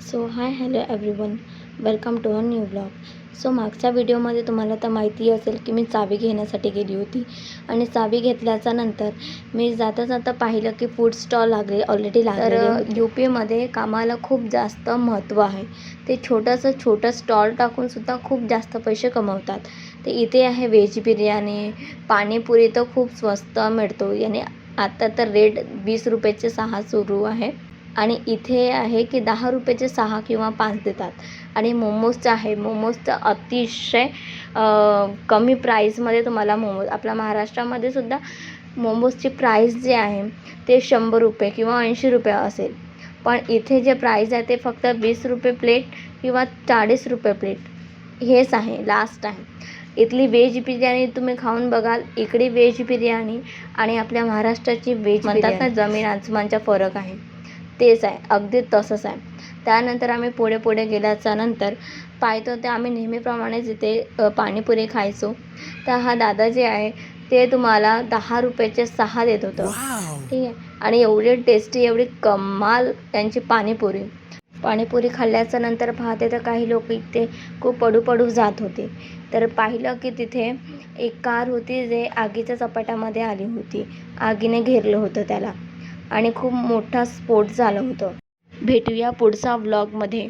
So hello everyone, welcome to a new blog. So मागच्या व्हिडिओमध्ये तुम्हाला तर माहिती असेल की मी चावी घेण्यासाठी गेली होती आणि चावी घेतल्याच्या नंतर मी जाता जाता पाहिलं की फूड स्टॉल ऑलरेडी लागलेले होते. UPमध्ये कामाला खूप जास्त महत्त्व आहे. ते छोटं स्टॉल टाकूनसुद्धा खूप जास्त पैसे कमवतात. ते इथे आहे व्हेज बिर्याणी, पाणीपुरी तर खूप स्वस्त मिळतो. याने आता तर रेट 20 रुपयाचे 6 सुरू आहे आणि इथे आहे की 10 रुपयाचे 6 किंवा 5 देतात. आणि मोमोजचं आहे, मोमोजचं अतिशय कमी प्राईसमध्ये तुम्हाला मोमोज आपल्या महाराष्ट्रामध्ये सुद्धा मोमोजची प्राईस जे आहे ते 100 रुपये किंवा 80 रुपये असेल. पण इथे जे प्राईस आहे ते फक्त 20 रुपये प्लेट किंवा 40 रुपये प्लेट हेच आहे, लास्ट आहे. इथली व्हेज बिर्याणी तुम्ही खाऊन बघाल, इकडे व्हेज बिर्याणी आणि आपल्या महाराष्ट्राची व्हेज म्हणतात ना, जमीन आसमानचा फरक आहे. तेच आहे, अगदी तसंच आहे. त्यानंतर आम्ही पुढे गेल्याच्या नंतर पाहतो ते आम्ही नेहमीप्रमाणेच इथे पाणीपुरी खायचो. तर हा दादा जे आहे ते तुम्हाला 10 रुपयाचे 6 देत होतं. ठीक आहे. आणि एवढी टेस्टी, एवढी कमाल त्यांची पाणीपुरी खाल्ल्याच्या नंतर पाहते तर काही लोक इथे खूप पडू जात होते. तर पाहिलं की तिथे एक कार होती जे आगीच्या चपाट्यामध्ये आली होती. आगीने घेरलं होतं त्याला आणि खूप मोठा स्फोट झालं होतं. भेटूया पुढचा व्लॉगमध्ये.